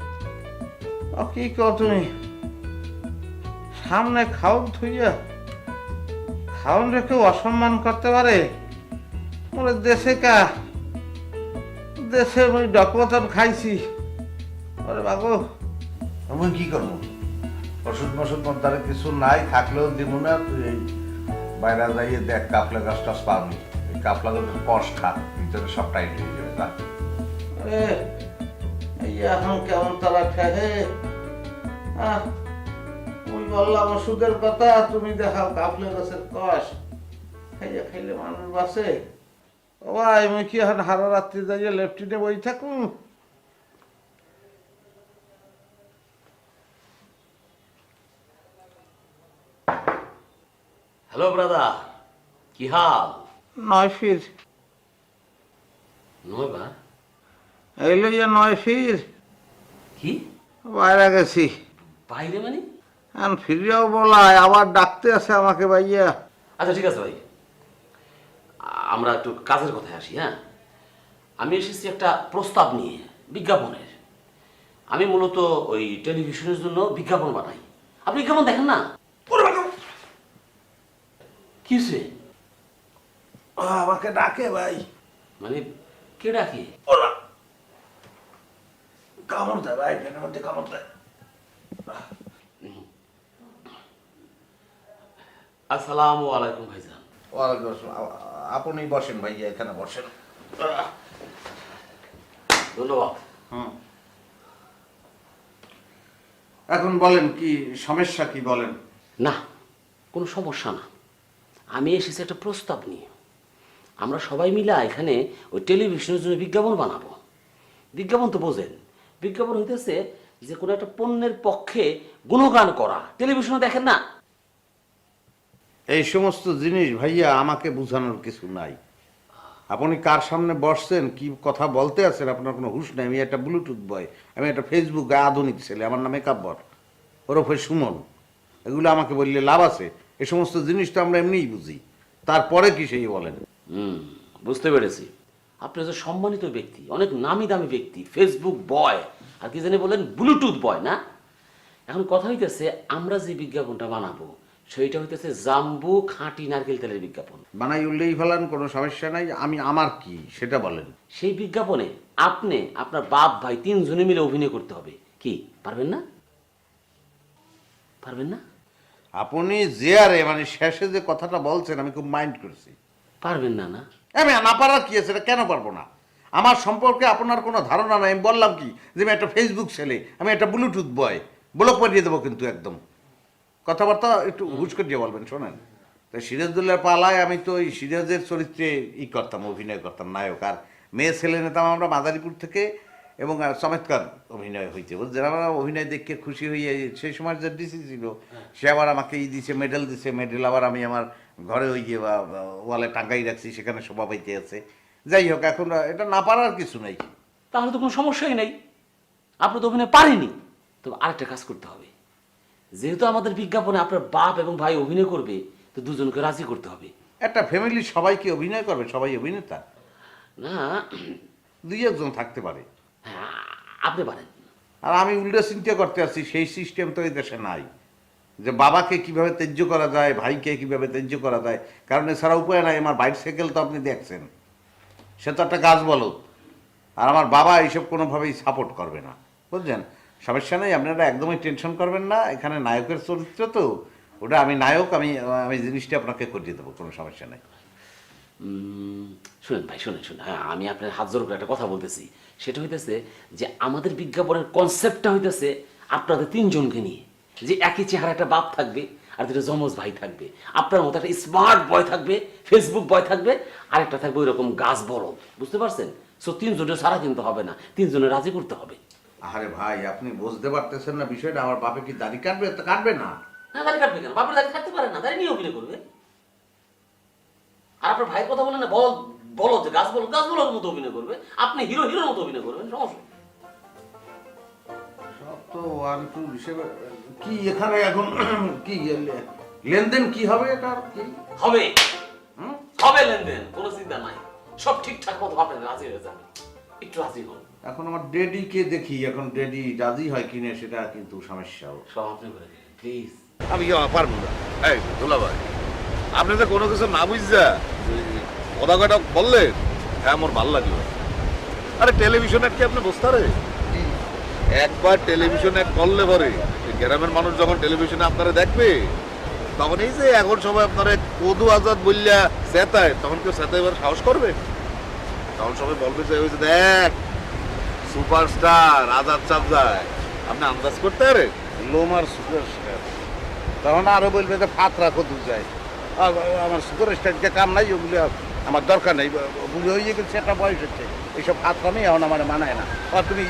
ও কি কও তুমি? সামনে খাওন থুইয়া খাওন রেখে অসম্মান করতে পারে? ওরে দেশে দেশে ওই ডকমতন খাইছি। ওরে বাবু, আমি কি করবো? ওষুধ মশুধ মন্দারে কিছু নাই, থাকলেও দিব না। তুই এই বাইরে যাইয়ে দেখ, কাপলা গাছ টাছ পাবি। এই কাপলা গাছের কষ খা, ভিতরে সব টাইট হয়ে যাবে। যা এই এখন কেমন তারা খেয়ে ওই বললাম ওষুধের কথা, তুমি দেখাও কাপলা গাছের কষ। খাইয়া খাইলে মানুষ বাঁচে। ও ভাই, আমি কি এখন হারা রাত্রি যাইয়া লেফটিনে বই থাকুন? হ্যালো ব্রাদার, কি হাল? নয় ফির নয়বার? এই লইয়া নয় ফির কি বাইরে গেছি। বাইরে মানে? এখন ফিরিয়াও বলায়, আবার ডাকতে আছে আমাকে ভাইয়া। আচ্ছা ঠিক আছে ভাই, আমরা একটু কাজের কথায় আসি। হ্যাঁ, আমি এসেছি একটা প্রস্তাব নিয়ে, বিজ্ঞাপনের। আমি মূলত ওই টেলিভিশনের জন্য বিজ্ঞাপন বানাই। আপনি বিজ্ঞাপন দেখেন না? কি হয়েছে? আমাকে ডাকে ভাই। মানে কে ডাকে? কামড় দেয় ভাই, পেটের মধ্যে কামড় দেয়। আসসালামু আলাইকুম ভাইজান। ওয়ালাইকুম আসসালাম। আপনি বসেন ভাইয়া, এখানে বসেন। ধন্যবাদ। এখন বলেন কি সমস্যা, কি বলেন? না, কোনো সমস্যা না। আমি এসেছি একটা প্রস্তাব নিয়ে। আমরা সবাই মিলে এখানে ওই টেলিভিশনের জন্য বিজ্ঞাপন বানাবো। বিজ্ঞাপন তো বোঝেন, বিজ্ঞাপন হইতেছে যে কোনো একটা পণ্যের পক্ষে গুণগান করা। টেলিভিশনে দেখেন না? এই সমস্ত জিনিস ভাইয়া আমাকে বোঝানোর কিছু নাই। আপনি কার সামনে বসছেন, কি কথা বলতে আছেন, আপনার কোনো হুঁশ নাই। আমি একটা ব্লুটুথ বয়, আমি একটা ফেসবুক আধুনিক ছেলে, আমার নাম মেকআপর, ওরফে সুমন। এগুলো আমাকে বললে লাভ আছে? এই সমস্ত জিনিস তো আমরা এমনিই বুঝি, তারপরে কি সেই বলেন? বুঝতে পেরেছি। আপনি যে সম্মানিত ব্যক্তি, অনেক নামি দামি ব্যক্তি, ফেসবুক বয়, আর কি জানি বলেন ব্লুটুথ বয় না? এখন কথা হইতেছে আমরা যে বিজ্ঞাপনটা বানাবো সেইটা হইতেছে জাম্বু খাঁটি নারকেল তেলের বিজ্ঞাপন। বানাই উল্লেই ফেলান, কোনো সমস্যা নাই। আমি আমার কি সেটা বলেন। সেই বিজ্ঞাপনে আপনি, আপনার বাপ ভাই তিনজনে মিলে অভিনয় করতে হবে। কি পারবেন না? পারবেন না? আপনি যে আরে মানে শেষে যে কথাটা বলছেন আমি খুব মাইন্ড করছি। পারবেন না? না আমি না পারার কি আছে, এটা কেন পারবো না? আমার সম্পর্কে আপনার কোনো ধারণা নাই। আমি বললাম কি যে আমি একটা ফেসবুক ছেলে, আমি একটা ব্লুটুথ বয়, ব্লক পাঠিয়ে দেবো কিন্তু একদম। কথাবার্তা একটু হুশ করে দিয়ে বলবেন। শোনেন, তো সিরাজদৌল্লার পালায় আমি তো ওই সিরাজের চরিত্রে করতাম, অভিনয় করতাম, নায়ক। আর মেয়ে ছেলে নিতাম আমরা মাদারীপুর থেকে, এবং চমৎকার অভিনয় হইতে বুঝছেন। আমরা অভিনয় দেখে খুশি হয়ে, সেই সময় যে ডিসি ছিল সে আবার আমাকে দিছে, মেডেল দিছে। মেডেল আবার আমি আমার ঘরে ওই গিয়ে বা ওয়ালে টাঙ্গাই রাখছি, সেখানে শোভা পাইতে আছে। যাই হোক, এখন এটা না পারার কিছু নাই। তাহলে তো কোনো সমস্যাই নেই, আপনি তো অভিনয় পারেনি। তবে আরেকটা কাজ করতে হবে, যেহেতু আমাদের বিজ্ঞাপনে আপনার বাপ এবং ভাই অভিনয় করবে, তো দুজনকে রাজি করতে হবে। একটা ফ্যামিলির সবাইকে অভিনয় করবে, সবাই অভিনেতা না, দুই একজন থাকতে পারে। হ্যাঁ, আপনি পারেন। আর আমি উল্টো চিন্তা করতে আসছি, সেই সিস্টেম তো এই দেশে নাই। যে বাবাকে কিভাবে ত্যায্য করা যায়, ভাইকে কিভাবে ত্যায্য করা যায়, কারণ এছাড়া উপায় নাই। আমার বাইসাইকেল তো আপনি দেখছেন, সে তো একটা গাছ বলদ, আর আমার বাবা এইসব কোনোভাবেই সাপোর্ট করবে না, বুঝছেন? সমস্যা নেই, আপনারা একদমই টেনশন করবেন না। এখানে নায়কের চরিত্র তো, ওটা আমি নায়ক, আমি জিনিসটা আপনাকে করিয়ে দেবো, কোনো সমস্যা নেই। শুনেন ভাই, শুনেন শুনেন, হ্যাঁ আমি আপনার হাত জোর করে একটা কথা বলতেছি। সেটা হইতেছে যে আমাদের বিজ্ঞাপনের কনসেপ্টটা হইতেছে আপনাদের তিনজনকে নিয়ে, যে একই চেহারা একটা বাপ থাকবে আর দুটো যমজ ভাই থাকবে, আপনার মতো একটা স্মার্ট বয় থাকবে, ফেসবুক বয় থাকবে, আরেকটা থাকবে ওই রকম গাছ বলদ, বুঝতে পারছেন? সো তিনজনের সারা কিন্তু হবে না, তিনজনের রাজি করতে হবে। আরে ভাই, আপনি বুঝতে পারতেছেন না বিষয়টা? আমার বাপে কি দাড়ি কাটবে? তো কাটবে না। না দাঁড়িয়ে কাটবে কেন? বাপের দাঁড়িয়ে থাকতে পারে না, দাঁড়িয়ে নিয়ে অভিনয় করবে। আর আপনার ভাইয়ের কথা বলেন না, বলো যে গাছ বলদ মতো অভিনয় করবে, আপনি হিরোর মতো অভিনয় করবেন, সমস্যা। সব তো 1 2 হিসেবে কি এখানে এখন কি লেনদেন কি হবে? এটা কি হবে? হবে লেনদেন, কোনো চিন্তা নাই, সব ঠিকঠাক মতো আপনার রাজি হয়ে যাবে, একটু রাজি হন। এখন আমার ডেডিকে দেখি, এখন ডেডি রাজি হয় কিনা সেটা কিন্তু সমস্যা। সব আপনি করে দিন প্লিজ। আমি কি পারবো না? এই দুলা ভাই, আপনি তো কোনো কিছু না বুঝছা কথা কয়টা বললেন, হ্যাঁ আমার ভালো লাগলো। আরে টেলিভিশন কি আপনি বুঝতে পারে? একবার টেলিভিশনে করলে পরে গ্রামের মানুষ যখন টেলিভিশনে আপনারা দেখবে, তখন এই যে এখন সবাই আপনারা কদু আজাদ বললা চেতায়, তখন কেউ চেতাইবার সাহস করবে? তখন সবাই বলবে যে ওই যে দেখ সুপারস্টার আজাদ চাপ যায়। আপনি আন্দাজ করতে পারে লোমার সুপারস্টার, তখন আরো বলবে যে ফাতরা কত যায়। আমার সুপারস্টারকে কাম নাই, ওগুলো আমার দরকার নেই, বুঝে হয়ে গেছে একটা বয়স হচ্ছে, এইসব ফাতরামি এখন আমার মানায় না। আর তুমি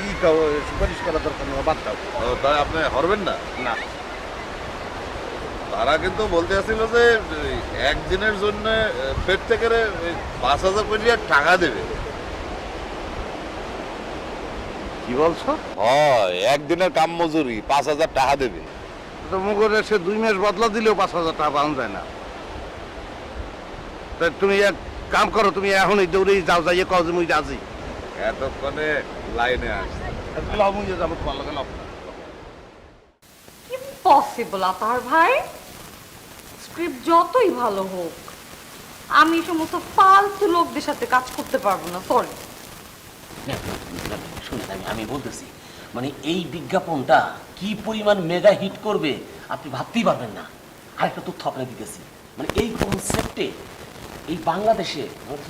সুপারিশ করার দরকার নেই, বাদ দাও। তাই আপনি হরবেন না? না, তারা কিন্তু বলতে আসছিল যে একদিনের জন্য পেট থেকে 5,000 করে টাকা দেবে। কি বলছো? হয়, একদিনের কাম মজুরি 5,000 টাকা দেবে। তো মুখে সে 2 মাস বদলা দিলেও 5,000 টাকা পাওয়া যায় না। তা তুমি এক কাম করো, তুমি এখন এই দৌড়েই যাও, যাইয়ে কও যে মুই রাজি। এতক্ষণে লাইনে আসছে। লাভ মুই যাবো তোমার লগে, লাভ। ইম্পসিবল আতার ভাই, স্ক্রিপ্ট যতই ভালো হোক আমি সমস্ত ফালতু লোকদের সাথে কাজ করতে পারবো না, সরি। শুনেন আমি বলতেছি, মানে এই বিজ্ঞাপনটা কি পরিমাণ মেগা হিট করবে আপনি ভাবতেই পারবেন না। আরেকটা তথ্য আপনাকে দিতেছি, মানে এই কনসেপ্টে এই বাংলাদেশে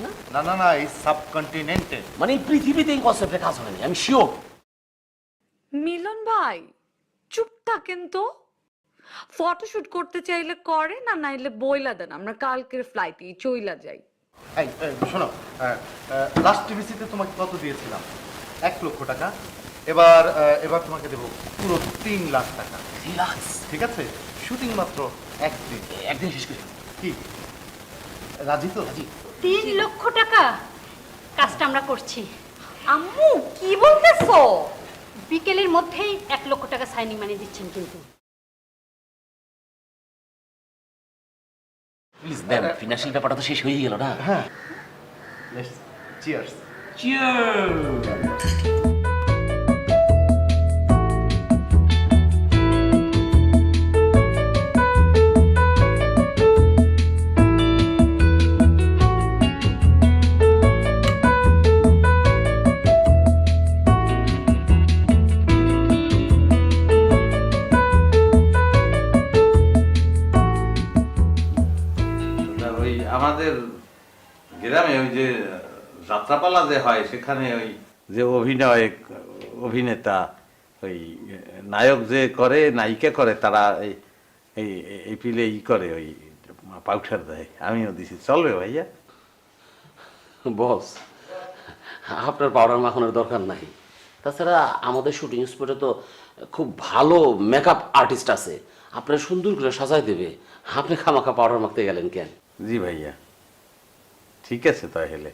না না না না, এই সাবকন্টিনেন্টে, মানে এই পৃথিবীতে এই কনসেপ্টে কাজ হয়নি, আমি শিওর। মিলন ভাই চুপ থাকেন তো, ফটোশুট করতে চাইলে করে না, নাইলে বইলা দেন, আমরা কালকের ফ্লাইটে চইলা যাই। এই শোনো, লাস্ট টিভিসিতে তোমাকে কত দিয়েছিলাম? 1 লক্ষ টাকা। এবার তোমাকে দেবো পুরো 3 লাখ টাকা। রিল্যাক্স, ঠিক আছে? শুটিং মাত্র 1 দিন। একদিন শেষ করে কি রাজি তো? রাজি। 3 লক্ষ টাকা কাজটা আমরা করছি। আম্মু কি বলতেছো? বিকেলের মধ্যেই 1 লক্ষ টাকা সাইনিং মানি দিচ্ছেন কিন্তু। প্লিজ দেন, ফিনান্সিয়াল ব্যাপারটা তো শেষ হয়ে গেল না। হ্যাঁ, চিয়ার্স। ওই আমাদের গ্রামে ওই যে যাত্রাপালা যে হয়, সেখানে ওই যে অভিনেতা ওই নায়ক যে করে, নায়িকা করে, তারা এই পিলে করে ওই পাউডার দেয়, আমিও দিছি। চলবে ভাইয়া? বস, আপনার পাউডার মাখানোর দরকার নাই। তাছাড়া আমাদের শুটিং স্পটে তো খুব ভালো মেকআপ আর্টিস্ট আছে, আপনার সুন্দর করে সাজাই দেবে, আপনি খামাখা পাউডার মাখতে গেলেন কেন? জি ভাইয়া, ঠিক আছে তাহলে।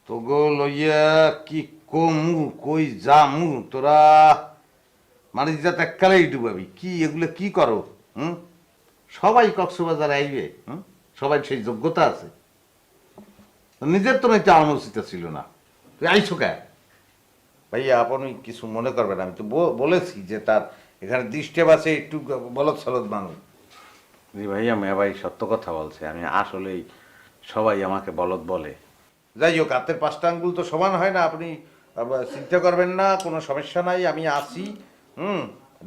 তো গো লইয়া কি কমু, কই যামু, তোরা মানে যা এককালেই ডুবাবি কি? এগুলো কি করো? সবাই কক্সবাজার আইবে, সবাই সেই যোগ্যতা আছে? নিজের তো নাকি আমার উচিত ছিল না, তুই আইছো কে? ভাইয়া আপনি কিছু মনে করবেন, আমি তো বলেছি যে তার এখানে দৃষ্টি আছে, একটু বলদ সলদ মানুষ। জি ভাইয়া, মেয়ে ভাই সত্য কথা বলছে। আমি আসলেই, সবাই আমাকে বলদ বলে। যাই হোক, হাতের 5টা আঙ্গুল তো সমান হয় না। আপনি চিন্তা করবেন না, কোনো সমস্যা নাই, আমি আছি।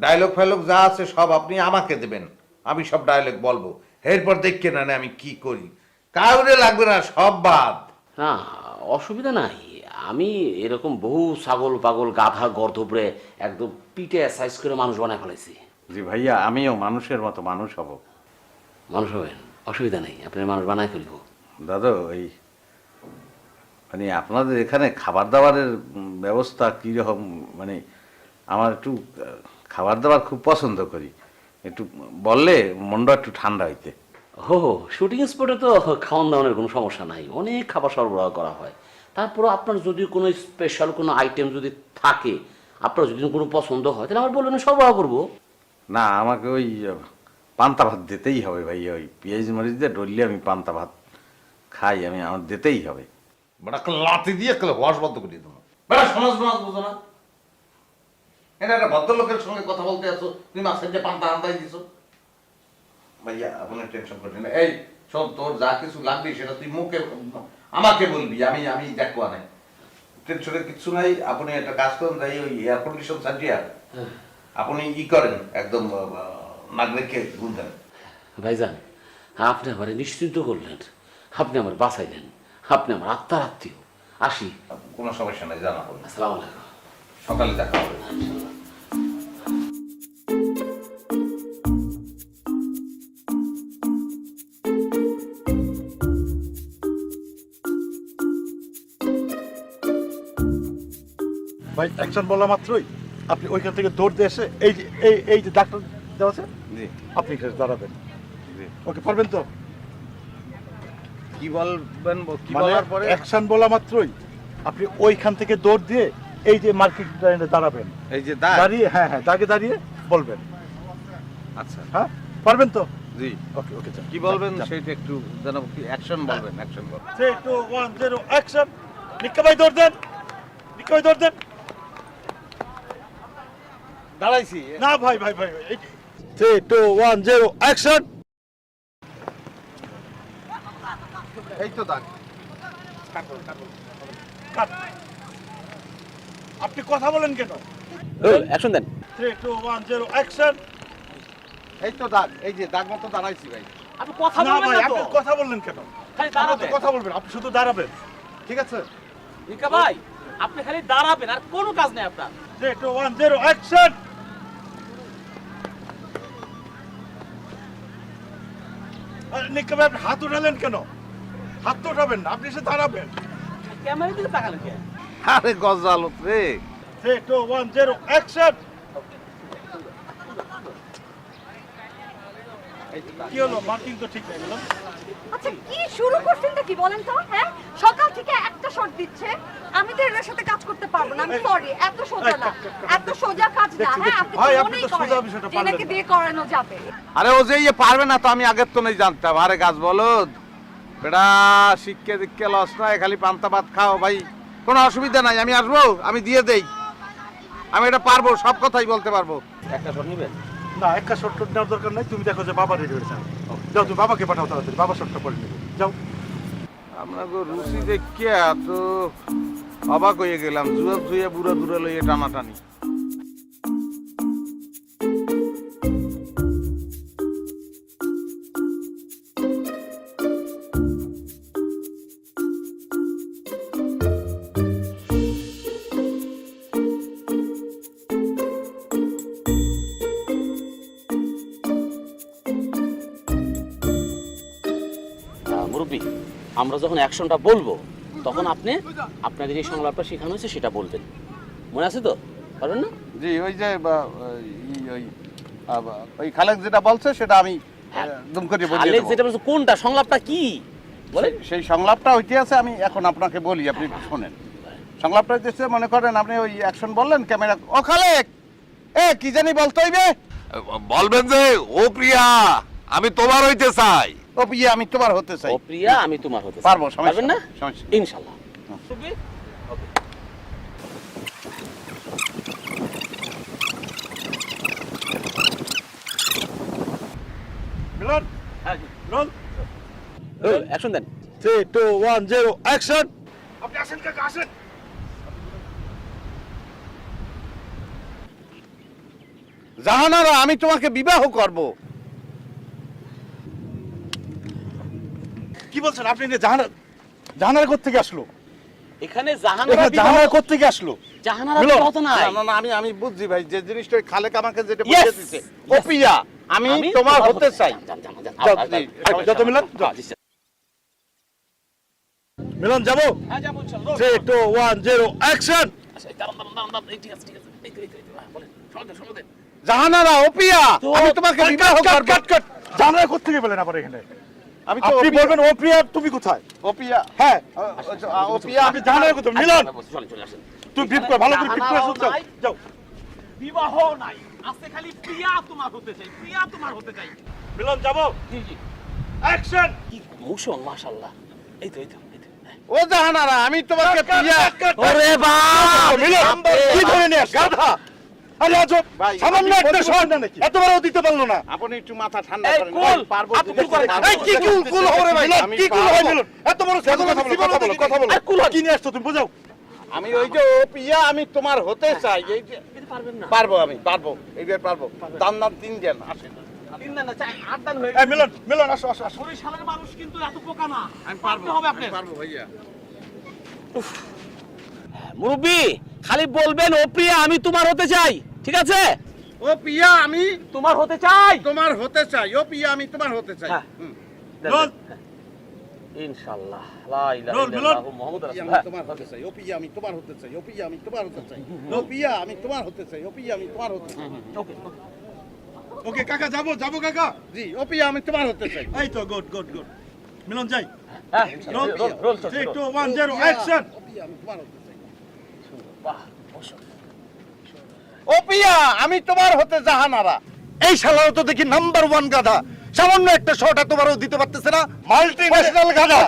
ডায়লগ ফাইলগ যা আছে সব আপনি আমাকে দেবেন, আমি সব ডায়লগ বলবো। এরপর দেখকে না আমি কি করি, কাউরে লাগবে না, সব বাদ। না অসুবিধা নাই, আমি এরকম বহু ছাগল পাগল গাধা গর্ধপড়ে একদম পিঠে সাইজ করে মানুষ বানায় ফেলেছি। জি ভাইয়া, আমিও মানুষের মতো মানুষ হব। মানুষ হবেন, অসুবিধা নেই, আপনার মানুষ বানায় ফেলব। দাদা, ওই মানে আপনাদের এখানে খাবার দাবারের ব্যবস্থা কীরকম? মানে আমার একটু খাবার দাবার খুব পছন্দ করি, একটু বললে মনটা একটু ঠান্ডা হইতে। হো শুটিং স্পটে তো খাওয়ান দাওয়ানোর কোনো সমস্যা নাই, অনেক খাবার সরবরাহ করা হয়। তারপরও আপনার যদি কোনো স্পেশাল কোনো আইটেম যদি থাকে, আপনার যদি কোনো পছন্দ হয়, তাহলে আমার বলবেন, সরবরাহ করবো। না, আমাকে ওই পান্তা ভাত দিতেই হবে ভাই। ওই পেঁয়াজ মরিচ দিয়ে ডললে আমি পান্তা ভাত খাই, আমার দিতেই হবে। বেটা লাতি দিয়ে ওয়াশ বন্ধ করে দেবো। বেটা সমাজ সমাজ বুঝো না, এটা একটা ভদ্রলোকের সঙ্গে কথা বলতে আছো, তুমি মাছের যে পান্তা আন্দাই দিছো। ভাইয়া আপনি টেনশন করবেন না। এই শোন, তোর যা কিছু লাগবে সেটা তুই মুখে আমাকে বলবি, আমি দেখবো না। টেনশনের কিছু নাই। আপনি একটা কাজ করেন, যাই ওই এয়ার কন্ডিশন সাজিয়া আপনি করেন, একদম নাগরিককে গুণ দেন। ভাইজান, আপনি আমার নিশ্চিন্ত করলেন, আপনি আমার বাঁচাইলেন, আপনি আমার আত্মার আত্মীয়। আসি, কোনো সমস্যা নাই, জানা হবে। আসসালামু আলাইকুম। সকালে দেখা হবে। ভাই অ্যাকশন বলা মাত্রই আপনি ওইখান থেকে দৌড় দিয়ে এসে এই যে এই যে ডাক্তার দেওয়া আছে, জি আপনি এখানে দাঁড়াবেন। জি। ওকে, পারবেন তো? কি বলবেন, কি মানে বলার পরে? অ্যাকশন বলা মাত্রই আপনি ওইখান থেকে দৌড় দিয়ে এই যে মার্কেট লাইনে দাঁড়াবেন। এই যে দাগ। দাঁড়িয়ে, হ্যাঁ হ্যাঁ, দাগে দাঁড়িয়ে বলবেন। আচ্ছা, হ্যাঁ, পারবেন তো? জি। ওকে ওকে, যান। কি বলবেন যান। সেটা একটু যেন অ্যাকশন বলবেন, অ্যাকশন বলবেন। 3, 2, 1, 0 অ্যাকশন। নিক্কা ভাই দৌড় দেন, নিক্কা ভাই দৌড় দেন। দাঁড়াইছি। না ভাই ভাই ভাই, 3, 2, 1, 0 অ্যাকশন। এই তো দাগ। কাট। আপনি কথা বলেন কেন? অ্যাকশন দেন। 3, 2, 1, 0 অ্যাকশন। এই তো দাগ, এই যে দাগ মতো দাঁড়াইছি ভাই। আপনি কথা না বলবেন ভাই, না তো, আপনি কথা বললেন কেন? খালি আপনি তো দাঁড়াবেন। কথা বলবেন, আপনি শুধু দাঁড়াবেন। ঠিক আছে? নিকা ভাই, আপনি খালি দাঁড়াবেন, আর কোনো কাজ নেই আপনার। 3, 2, 1, 0 অ্যাকশন। নিক্কা ভাই, আপনি হাত উঠালেন কেন? হাত তো উঠাবেন না, আপনি এসে দাঁড়াবেন। ক্যামেরা দিকে তাকালেন কেন? আরে গজালত রে। 3, 2, 1, 0 অ্যাকশন। কি হলো, মার্কিং তো ঠিক হয়ে গেল। আচ্ছা, কি শুরু করছেনটা কি বলেন তো? হ্যাঁ, সকাল থেকে একটা শট দিচ্ছে, আমি তো এর সাথে কাজ করতে পারবো না। আমি সরি, এত সোজা না, এত সোজা কাজ না। হ্যাঁ, আপনি ভাই, তো আপনি মনেই তো সোজা করেন বিষয়টা যে এনাকে পারলেন দিয়ে করানো যাবে। আরে ও যে পারবে না তো আমি আগের তো নেই জানতাম। আরে গাছ বলদ, বেটা শিক্ষে দিক্ষে লস নয়, খালি পান্তা ভাত খাও ভাই, কোনো অসুবিধা নাই। আমি আসবো, আমি দিয়ে দেই, আমি এটা পারবো, সব কথাই বলতে পারবো। একটা শট নেবেন? না, একটা শট নেওয়ার দরকার নাই। তুমি দেখো যে বাবা রেডি হয়েছে। যাও, তুমি বাবাকে পাঠাও তাড়াতাড়ি, বাবা শটটা করে নেবে। যাও। আমরা তো রুচি দেখিয়া তো অবাক হয়ে গেলাম, জুয়া জুয়ে বুড়া দূরে লইয়ে টানাটানি। মুরব্বী, আমরা যখন অ্যাকশনটা বলবো, তখন আপনি আপনাদের যে সংলাপটা শেখানো হয়েছে সেটা বলবেন। মনে আছে তো? পারবেন না? জি, ওই যে ওই খালেক যেটা বলছে সেটা আমি দুম করে বলি। আলেক যেটা বলছে কোনটা, সংলাপটা কি বলেন? সেই সংলাপটা হইতে আছে, আমি এখন আপনাকে বলি, আপনি একটু শোনেন। সংলাপটা হইতেছে, মনে করেন আপনি ওই অ্যাকশন বললেন, ক্যামেরা ও খালেক, কি জানি বলতে হইবে। বলবেন যে, ও প্রিয়া, আমি তোমার হইতে চাই। ও প্রিয়া, আমি তোমার হতে চাই। ও প্রিয়া, আমি তোমার হতে চাই। পারবো, সমস্যা পারবেন না? নেই, সমস্যা নেই। ইনশাআল্লাহ। মিলন। অ্যাকশন দেন। 3 2 1 0 অ্যাকশন। আপনি আসেন কাকা আসেন। জাহানারা আমি তোমাকে বিবাহ করব। কি বলছেন আপনি? জাহানারা কোত্থেকে আসলো? এখানে জাহানারা জাহানারা কোত্থেকে আসলো? জাহানারা মিলন, বিবাহ তো নাই। না না আমি বুঝছি ভাই, যে জিনিসটা ওই খালেক আমাকে যেটা Yes, বুঝিয়ে দিয়েছে, ও পিয়া আমি তোমার হতে চাই। যাও, যত মিলন মিলন যাবো। হ্যাঁ যাবো ইনশাআল্লাহ। 3 2 1 0 অ্যাকশন। আচ্ছা দাঁড়ান এই ঠিক আছে এই তো বলেন সমাধান। জাহানারা ও পিয়া আমি তোমাকে বিবাহ করব। জাহানারা কোত্থেকে বলেন আবার এখানে? আমি তো আপনি বলবেন ও প্রিয়া, তুমি কোথায়? ও পিয়া, হ্যাঁ ও পিয়া আপনি জাহানারা কোথায়? মিলন চলে আসেন। তুমি ব্রিফ কর, ভালো করে ব্রিফ করে যাও যাও। বিবাহ নাই, আছে খালি প্রিয়া তোমার হতে চাই, প্রিয়া তোমার হতে চাই। মিলন যাবো। জি জি। অ্যাকশন। কি মোশন মাশাআল্লাহ। এই তো ও জাহানারা আমি তোমাকে পিয়া। ওরে বাপ! মিলন কি ধরে নিয়ে আসছো? গাধা। আরে আজব, ভাই, সামান্য আপনি একটা বলতে শট পারবেন নাকি? এত বড় দিতে পারলো না। আপনি একটু মাথা ঠান্ডা এই করেন। কুল, ভাই, পারবো আপনি দিতে কুল করেন। পারবো। এই কি কুল হবে ভাই? মিলন, কি কুল হয় পারবো। মিলন? এত বড় কথা বলো কথা বলো। কি নিয়ে আসছো তুমি বোঝাও? আমি ওই যে ও পিয়া আমি তোমার হতে চাই, এই যে পারবেন না। পারবো, আমি পারবো, এইবার পারবো। দাম 3 দেন আসেন। তিন না চাই, আট দান হয়ে এই মিলন মিলন আসো আসো আসো। বরিশালের মানুষ কিন্তু এত বোকা না। আমি পারতে হবে আপনি। পারবো ভাইয়া। মুরব্বি খালি বলবেন ও প্রিয়া আমি তোমার হতে চাই, ঠিক আছে? ও পিয়া আমি তোমার হতে চাই। তোমার হতে চাই, ও পিয়া আমি তোমার হতে চাই। হ্যাঁ। হুম। রোল। ইনশাআল্লাহ লা ইলাহা রোল, ইল্লাল্লাহ রোল। মুহাম্মাদুর পিয়া রাসূলুল্লাহ। আমি তোমার হতে চাই, ও পিয়া আমি তোমার হতে চাই, ও পিয়া আমি তোমার হতে চাই, ও পিয়া আমি তোমার হতে চাই, ও পিয়া আমি তোমার হতে চাই। ওকে ওকে কাকা যাবো যাবো কাকা। জি, ও পিয়া আমি তোমার হতে চাই। এই তো গুড গুড গুড। মিলন যাই। হ্যাঁ রোল রোল 3 2 1 0 অ্যাকশন। ও পিয়া আমি তোমার হতে চাই। বাহ অসাধারণ। ও পিয়া আমি তোমার হতে জাহানারা। এই শালাও তো দেখি নাম্বার 1 গাধা। সামান্য একটা শট এতবারও দিতে পারতেছে না। মাল্টি ন্যাশনাল গাধা।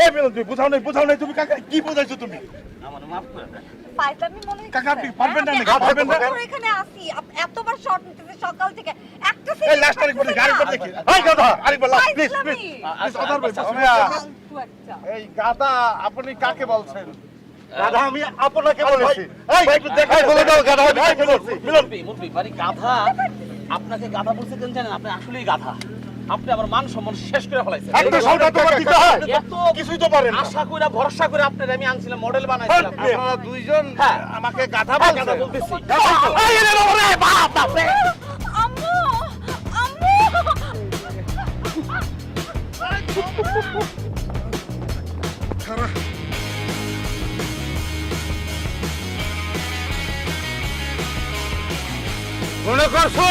এই মিলন তুমি বুঝাও নাই তুমি কাকা কি বোঝাইছো তুমি? আমার মাফ করে দেন। ফাইজলামি মনে হচ্ছে। কাকা, আপনি পারবেন না নাকি? আমি পারবেন না? এতক্ষণ এখানে আসি, এতবার শট নিতেছি সকাল থেকে। একটা এই সিনেমা লাস্ট আরেকবার দেখি আরেকবার দেখি। এই গাধা আরেকবার লাস্ট প্লিজ ফাইজলামি। প্লিজ। প্লিজ অদার ভাই ওমিয়া, ফালতু একটা। এই গাদা আপনি কাকে বলছেন? গাধা আমি আপনাকে বলেছি। এই একটু দেখাই বলে দাও গাধা আমি কাকে বলছি? মিলন মুরব্বি বাড়ি গাধা। আপনাকে গাধা বলছে কেন জানেন? আপনি আসলেই গাধা। আপনি আমার মান সম্মান শেষ করে ফেলাইছেন। একটা শট তোমার দিতে হয়। এত কিছুই তো পারেন না। আশা কইরা ভরসা করে আপনার আমি আনছিলাম, মডেল বানাইছিলাম। আপনারা দুইজন হ্যাঁ। আমাকে গাধা গাধা বলছেন। বলতেছি। এই রে বাবা রে বাপ বাপ রে। আম্মু আম্মু মনে করছো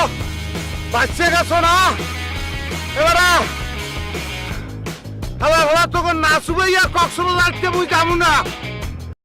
বাচ্চা গেছো না? এবারে হালা তখন না শুবাইয়া কক্সবাজার লাগতে মুই যাবো না।